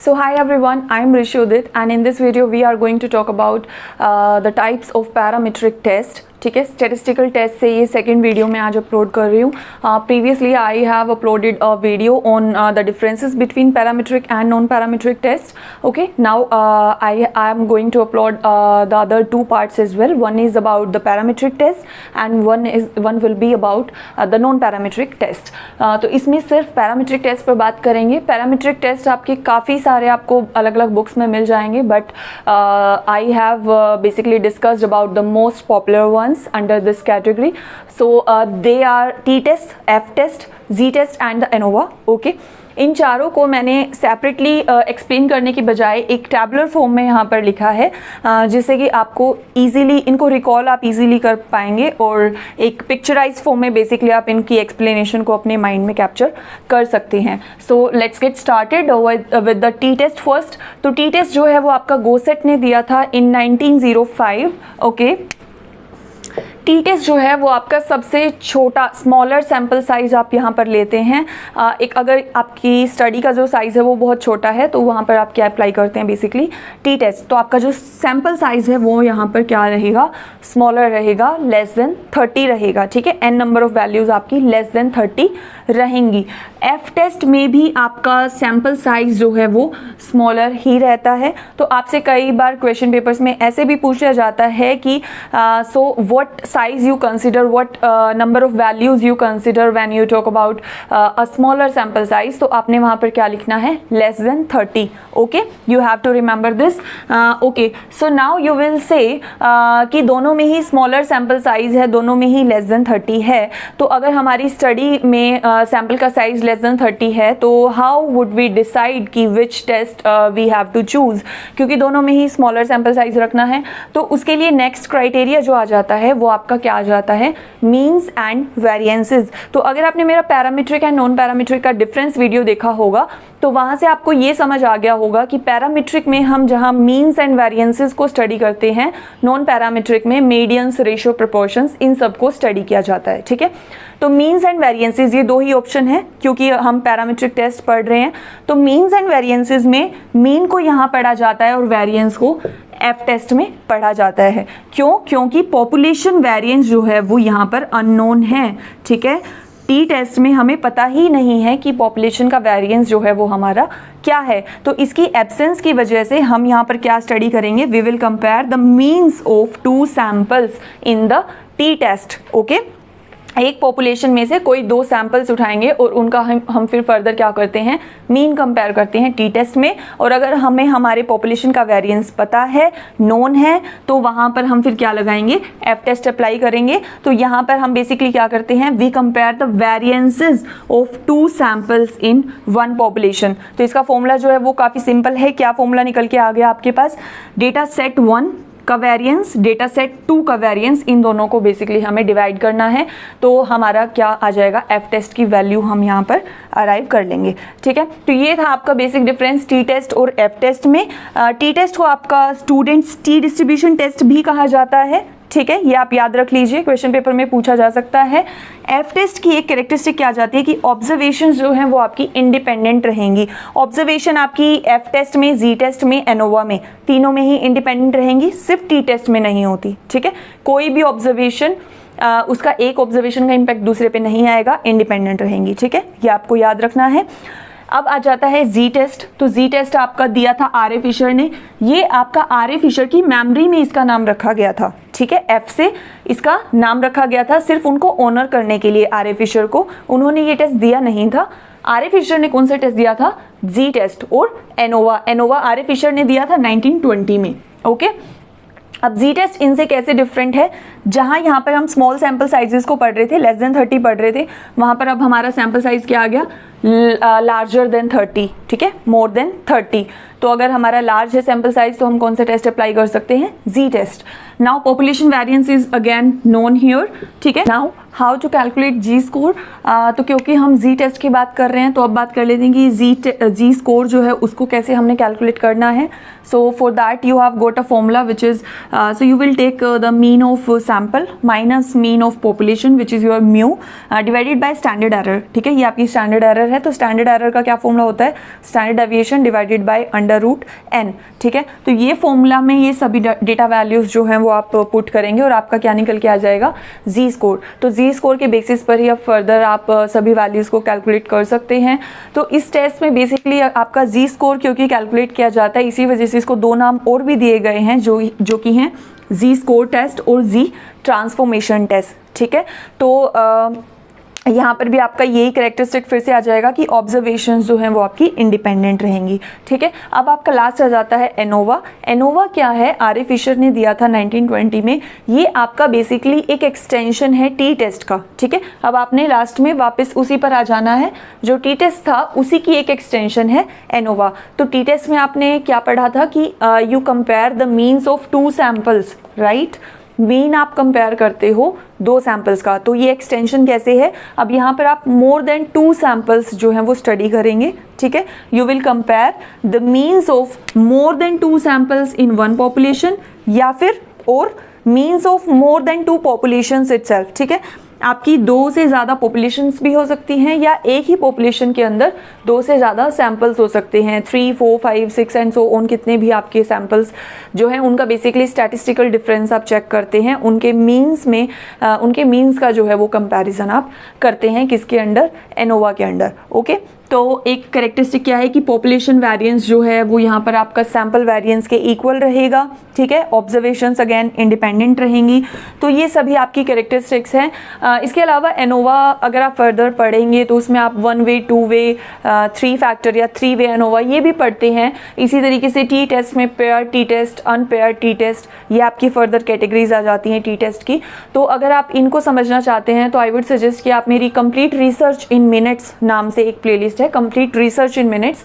So hi everyone, I am Rishudit and in this video we are going to talk about the types of parametric test. ठीक है, statistical test से ये second video मैं आज upload कर रही हूँ. Previously I have uploaded a video on the differences between parametric and non parametric test. Okay, now I am going to upload the other two parts as well. One is about the parametric test and one will be about the non parametric test. तो इसमें सिर्फ parametric test पर बात करेंगे. Parametric test आपके काफ़ी सारे आपको अलग अलग बुक्स में मिल जाएंगे, but I have basically discussed about the most popular one under this category. So they are t-test, f-test, z-test and the ANOVA. Okay, इन चारों को मैंने सेपरेटली एक्सप्लेन करने की बजाय एक टैबुलर फॉर्म में यहाँ पर लिखा है, जिससे कि आपको इजीली इनको रिकॉल आप इजीली कर पाएंगे और एक पिक्चराइज फॉर्म में बेसिकली आप इनकी एक्सप्लेनेशन को अपने माइंड में कैप्चर कर सकते हैं. So let's get started with the T test first. तो टी टेस्ट जो है वो आपका गोसेट ने दिया था इन 1905. ओके, टी टेस्ट जो है वो आपका सबसे छोटा स्मॉलर सैम्पल साइज आप यहाँ पर लेते हैं. एक अगर आपकी स्टडी का जो साइज़ है वो बहुत छोटा है तो वहाँ पर आप क्या अप्लाई करते हैं बेसिकली टी टेस्ट. तो आपका जो सैम्पल साइज़ है वो यहाँ पर क्या रहेगा, स्मॉलर रहेगा, लेस देन 30 रहेगा. ठीक है, एन नंबर ऑफ वैल्यूज़ आपकी लेस देन 30 रहेंगी. एफ टेस्ट में भी आपका सैम्पल साइज जो है वो स्मॉलर ही रहता है. तो आपसे कई बार क्वेश्चन पेपर्स में ऐसे भी पूछा जाता है कि so what size you consider, what number of values you consider when you talk about a smaller sample size. तो आपने वहाँ पर क्या लिखना है, less than 30. Okay, you have to remember this. Okay, so now you will say कि दोनों में ही smaller sample size है, दोनों में ही less than 30 है. तो अगर हमारी स्टडी में सैम्पल का साइज less than 30 है तो how would we decide कि which test we have to choose, क्योंकि दोनों में ही smaller sample size रखना है. तो उसके लिए नेक्स्ट क्राइटेरिया जो आ जाता है वो आपका क्या आ जाता है, मीन्स एंड वेरिएंसेस. तो अगर आपने मेरा पैरामीट्रिक एंड नॉन पैरामीट्रिक का डिफरेंस वीडियो देखा होगा तो वहाँ से आपको ये समझ आ गया होगा कि पैरामीट्रिक में हम जहाँ मीन्स एंड वेरिएंसेस को स्टडी करते हैं, नॉन पैरामीट्रिक में मीडियंस, रेशियो, प्रोपोर्शंस, इन सब को स्टडी किया जाता है. ठीक है, तो मीन्स एंड वेरिएंसेस ये दो ही ऑप्शन है क्योंकि हम पैरामीट्रिक टेस्ट पढ़ रहे हैं. तो मीन्स एंड वेरिएंसेस में मीन को यहाँ पढ़ा जाता है और वेरिएंस को एफ टेस्ट में पढ़ा जाता है. क्यों? क्योंकि पॉपुलेशन वेरिएंस जो है वो यहाँ पर अननोन है. ठीक है, टी टेस्ट में हमें पता ही नहीं है कि पॉपुलेशन का वेरिएंस जो है वो हमारा क्या है. तो इसकी एब्सेंस की वजह से हम यहाँ पर क्या स्टडी करेंगे, we will compare the means of two samples in the T test. Okay, एक पॉपुलेशन में से कोई दो सैम्पल्स उठाएंगे और उनका हम फिर फर्दर क्या करते हैं, मीन कंपेयर करते हैं टी टेस्ट में. और अगर हमें हमारे पॉपुलेशन का वेरिएंस पता है, नोन है, तो वहाँ पर हम फिर क्या लगाएंगे, एफ टेस्ट अप्लाई करेंगे. तो यहाँ पर हम बेसिकली क्या करते हैं, we compare the variances of two samples in one population. तो इसका फॉर्मूला जो है वो काफ़ी सिंपल है. क्या फॉर्मूला निकल के आ गया आपके पास, डेटा सेट 1 का वेरिएंस, डेटा सेट 2 का वेरिएंस, इन दोनों को बेसिकली हमें डिवाइड करना है. तो हमारा क्या आ जाएगा, एफ टेस्ट की वैल्यू हम यहाँ पर अराइव कर लेंगे. ठीक है, तो ये था आपका बेसिक डिफरेंस टी टेस्ट और एफ टेस्ट में. टी टेस्ट को आपका स्टूडेंट्स टी डिस्ट्रीब्यूशन टेस्ट भी कहा जाता है. ठीक है, ये आप याद रख लीजिए, क्वेश्चन पेपर में पूछा जा सकता है. एफ टेस्ट की एक कैरेक्टरिस्टिक क्या आ जाती है कि ऑब्जर्वेशन जो हैं वो आपकी इंडिपेंडेंट रहेंगी. ऑब्जर्वेशन आपकी एफ टेस्ट में, जी टेस्ट में, एनोवा में, तीनों में ही इंडिपेंडेंट रहेंगी, सिर्फ टी टेस्ट में नहीं होती. ठीक है, कोई भी ऑब्जर्वेशन उसका एक ऑब्जर्वेशन का इम्पैक्ट दूसरे पे नहीं आएगा, इंडिपेंडेंट रहेंगी. ठीक है, ये आपको याद रखना है. अब आ जाता है जी टेस्ट. तो जी टेस्ट आपका दिया था आर ए फिशर ने. ये आपका आर ए फिशर की मेमोरी में इसका नाम रखा गया था. ठीक है, एफ से इसका नाम रखा गया था सिर्फ उनको ऑनर करने के लिए. आर ए फिशर को उन्होंने ये टेस्ट दिया नहीं था. आर ए फिशर ने कौन सा टेस्ट दिया था, जी टेस्ट और ANOVA. ANOVA R A Fisher ने दिया था 1920 में. ओके, अब जी टेस्ट इनसे कैसे डिफरेंट है, जहाँ यहाँ पर हम स्मॉल सैम्पल साइजेस को पढ़ रहे थे, लेस देन 30 पढ़ रहे थे, वहाँ पर अब हमारा सैम्पल साइज क्या आ गया, लार्जर देन 30. ठीक है, मोर देन 30. तो अगर हमारा लार्ज है सैम्पल साइज तो हम कौन सा टेस्ट अप्लाई कर सकते हैं, Z test. Now population variance is again known here. ठीक है, now how to calculate Z score. तो क्योंकि हम जी टेस्ट की बात कर रहे हैं तो अब बात कर लेते हैं कि जी स्कोर जो है उसको कैसे हमने कैलकुलेट करना है. So for that you have got a formula which is, so you will take the mean of sample minus mean of population which is your mu divided by standard error. ठीक है, ये आपकी standard error error है तो standard error का क्या formula होता है, standard deviation divided by √n, ठीक है। तो ये फॉर्मूला में ये सभी डेटा वैल्यूज जो हैं वो आप पुट करेंगे और आपका क्या निकल के आ जाएगा, जी स्कोर। तो जी स्कोर के बेसिस पर ही अब फर्दर आप सभी वैल्यूज को कैलकुलेट कर सकते हैं। तो इस टेस्ट में बेसिकली आपका जी स्कोर क्योंकि कैलकुलेट किया जाता है, इसी वजह से इसको दो नाम और भी दिए गए हैं जो कि हैं जी स्कोर टेस्ट और जी ट्रांसफॉर्मेशन टेस्ट, ठीक है। तो यहाँ पर भी आपका यही कैरेक्टरिस्टिक फिर से आ जाएगा कि ऑब्जर्वेशंस जो हैं वो आपकी इंडिपेंडेंट रहेंगी, ठीक है। अब आपका लास्ट आ जाता है एनोवा। एनोवा क्या है, आर.ए. फिशर ने दिया था 1920 में। ये आपका बेसिकली एक एक्सटेंशन है टी टेस्ट का, ठीक है। अब आपने लास्ट में वापस उसी पर आ जाना है, जो टी टेस्ट था उसी की एक एक्सटेंशन है एनोवा। तो टी टेस्ट में आपने क्या पढ़ा था कि you compare the means of 2 samples, right. Mean आप कंपेयर करते हो 2 सैंपल्स का। तो ये एक्सटेंशन कैसे है, अब यहाँ पर आप मोर देन 2 सैंपल्स जो हैं वो स्टडी करेंगे, ठीक है। You will compare the means of more than 2 samples in 1 population या फिर और means of more than 2 populations itself, ठीक है। आपकी 2 से ज़्यादा पॉपुलेशंस भी हो सकती हैं या एक ही पॉपुलेशन के अंदर 2 से ज़्यादा सैंपल्स हो सकते हैं, 3, 4, 5, 6 एंड सो ऑन, कितने भी आपके सैंपल्स जो हैं उनका बेसिकली स्टैटिस्टिकल डिफरेंस आप चेक करते हैं, उनके मीन्स में उनके मीन्स का जो है वो कंपैरिजन आप करते हैं किसके अंडर, एनोवा के अंडर, ओके। तो एक कैरेक्टरिस्टिक क्या है कि पॉपुलेशन वेरिएंस जो है वो यहाँ पर आपका सैंपल वेरिएंस के इक्वल रहेगा, ठीक है। ऑब्जर्वेशंस अगेन इंडिपेंडेंट रहेंगी। तो ये सभी आपकी कैरेक्टरिस्टिक्स हैं। इसके अलावा एनोवा अगर आप फर्दर पढ़ेंगे तो उसमें आप 1 वे, 2 वे, 3 फैक्टर या 3 वे एनोवा ये भी पढ़ते हैं। इसी तरीके से टी टेस्ट में pair T test, unpair T test, ये आपकी फर्दर कैटेगरीज आ जाती हैं टी टेस्ट की। तो अगर आप इनको समझना चाहते हैं तो आई वुड सजेस्ट कि आप मेरी कंप्लीट रिसर्च इन मिनट्स नाम से एक प्लेलिस्ट है, कंप्लीट रिसर्च इन मिनट्स,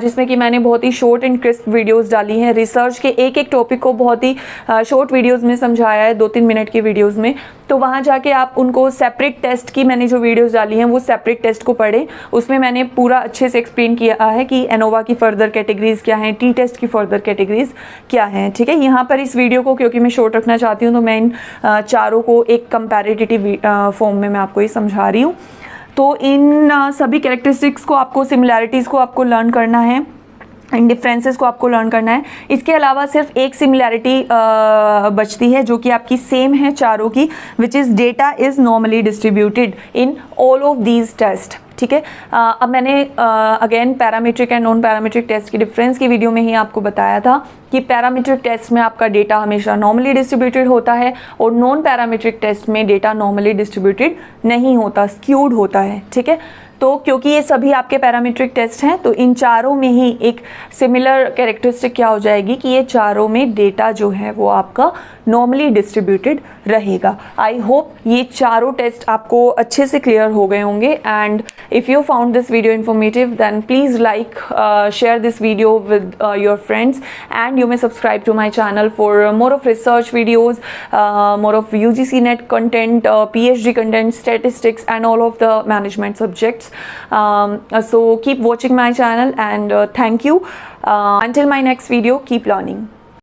जिसमें कि मैंने बहुत ही शॉर्ट एंड क्रिस्प वीडियोस डाली हैं। रिसर्च के एक एक टॉपिक को बहुत ही शॉर्ट वीडियोस में समझाया है, 2-3 मिनट की वीडियोस में। तो वहाँ जाके आप उनको सेपरेट टेस्ट की मैंने जो वीडियोस डाली हैं वो सेपरेट टेस्ट को पढ़ें। उसमें मैंने पूरा अच्छे से एक्सप्लेन किया है कि एनोवा की फर्दर कैटेगरीज क्या हैं, टी टेस्ट की फर्दर कैटेगरीज क्या हैं, ठीक है। यहाँ पर इस वीडियो को क्योंकि मैं शॉर्ट रखना चाहती हूँ तो मैं इन चारों को एक कंपैरेटिव फॉर्म में मैं आपको ये समझा रही हूँ। तो इन सभी कैरेक्टरिस्टिक्स को आपको, सिमिलैरिटीज़ को आपको लर्न करना है, इन डिफरेंसेस को आपको लर्न करना है। इसके अलावा सिर्फ एक सिमिलैरिटी बचती है जो कि आपकी सेम है चारों की, which is data is normally distributed in all of these test, ठीक है। अब मैंने again parametric and non parametric test की डिफरेंस की वीडियो में ही आपको बताया था कि पैरामीट्रिक टेस्ट में आपका डेटा हमेशा नॉर्मली डिस्ट्रीब्यूटेड होता है और नॉन पैरामीट्रिक टेस्ट में डेटा नॉर्मली डिस्ट्रीब्यूटेड नहीं होता, स्क्यूड होता है, ठीक है। तो क्योंकि ये सभी आपके पैरामीट्रिक टेस्ट हैं तो इन चारों में ही एक सिमिलर कैरेक्टरिस्टिक क्या हो जाएगी कि ये चारों में डेटा जो है वो आपका नॉर्मली डिस्ट्रीब्यूटेड रहेगा। आई होप ये चारों टेस्ट आपको अच्छे से क्लियर हो गए होंगे। And if you found this video informative then please like, share this video with your friends and you may subscribe to my channel for more of research videos, more of UGC NET content, PhD content, statistics and all of the management subjects. So keep watching my channel and thank you. Until my next video, keep learning.